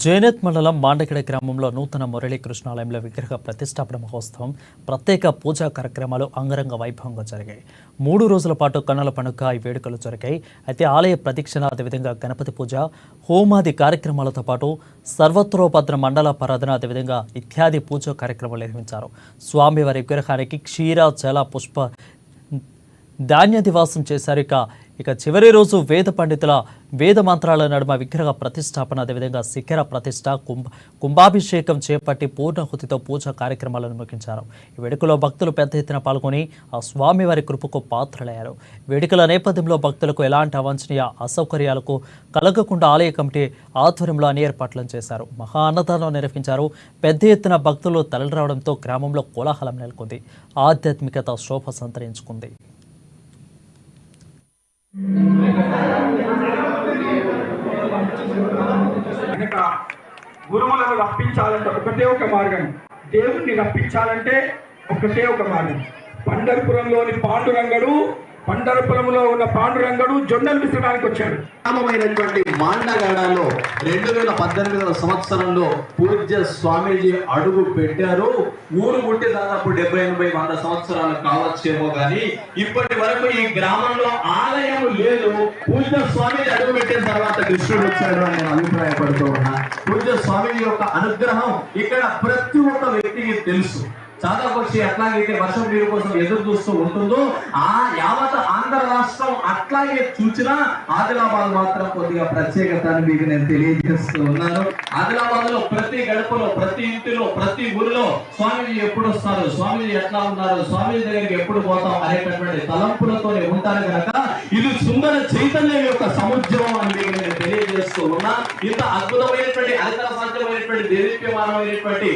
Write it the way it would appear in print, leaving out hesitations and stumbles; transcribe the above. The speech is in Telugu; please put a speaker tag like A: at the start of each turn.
A: జైనత్ మండలం మాండగిడ గ్రామంలో నూతన మురళీకృష్ణాలయంలో విగ్రహ ప్రతిష్టాపన మహోత్సవం ప్రత్యేక పూజా కార్యక్రమాలు అంగరంగ వైభవంగా జరిగాయి. 3 రోజుల పాటు కన్నుల పండుగ ఈ వేడుకలు జరిగాయి. అయితే ఆలయ ప్రదక్షిణ, అదేవిధంగా గణపతి పూజ, హోమాది కార్యక్రమాలతో పాటు సర్వత్రోపద్ర మండల పరాధన, అదేవిధంగా ఇత్యాది పూజా కార్యక్రమాలు నిర్వహించారు. స్వామివారి విగ్రహానికి క్షీర, జల, పుష్ప ధాన్య దివాసం చేశారు. ఇక చివరి రోజు వేద పండితుల వేద మంత్రాల నడుమ విగ్రహ ప్రతిష్టాపన, అదేవిధంగా శిఖర ప్రతిష్ట, కుంభాభిషేకం చేపట్టి పూర్ణహుతితో పూజా కార్యక్రమాలను ముగించారు. ఈ వేడుకలో భక్తులు పెద్ద ఎత్తున పాల్గొని ఆ స్వామివారి కృపకు పాత్రలయ్యారు. వేడుకల నేపథ్యంలో భక్తులకు ఎలాంటి అవాంఛనీయ అసౌకర్యాలకు కలగకుండా ఆలయ కమిటీ ఆధ్వర్యంలో అన్ని ఏర్పాట్లను చేశారు. మహా అన్నదానం నిర్వహించారు. పెద్ద ఎత్తున భక్తులు తరలిరావడంతో గ్రామంలో కోలాహలం నెలకొంది. ఆధ్యాత్మికత శోభ సంతరించుకుంది.
B: గురువులను రప్పించాలంటే ఒకటే ఒక మార్గం, దేవుణ్ణి రప్పించాలంటే ఒకటే ఒక మార్గం. పండరపురంలోని పాండురంగడు, పండరపురంలో ఉన్న పాండురంగడు జొన్నలు విసరడానికి వచ్చాడు.
C: గ్రామమైనటువంటి మాండగాడలో 2018వ సంవత్సరంలో పూజ్య స్వామీజీ అడుగు పెట్టారు. ఊరు పుట్టి దాదాపు 70-80 సంవత్సరాలు కావచ్చేమో కానీ ఇప్పటి వరకు ఈ గ్రామంలో ఆలయం లేదు. పూజ్య స్వామీజీ అడుగు పెట్టిన తర్వాత కృష్ణుడు వచ్చాడు అని నేను అభిప్రాయపడుతూ ఉన్నా. పూజ్య స్వామీజీ యొక్క అనుగ్రహం ఇక్కడ ప్రతి ఒక్క వ్యక్తికి తెలుసు. చాదాపక్షి ఎట్లాగైతే వర్షం నీరు కోసం ఎదురు చూస్తూ ఉంటుందో ఆ యావత్ ఆంధ్ర రాష్ట్రం అట్లాగే చూసినా ఆదిలాబాద్ మాత్రం కొద్దిగా ప్రత్యేకత అని మీకు నేను తెలియజేస్తూ ఉన్నాను. ఆదిలాబాద్ లో ప్రతి గడపలో, ప్రతి ఇంటిలో, ప్రతి ఊరిలో స్వామీజీ ఎప్పుడు వస్తారు, స్వామీజీ ఎట్లా ఉన్నారు, స్వామీజీ దగ్గరికి ఎప్పుడు పోతాం అనేటటువంటి తలంపులతోనే ఉంటారు కనుక ఇది సుందర చైతన్యం యొక్క సముద్రం అని మీకు నేను తెలియజేస్తూ ఉన్నా. ఇంత అద్భుతమైనటువంటి అధికార సాధ్యమైనటువంటి దేదీప్యమానమైనటువంటి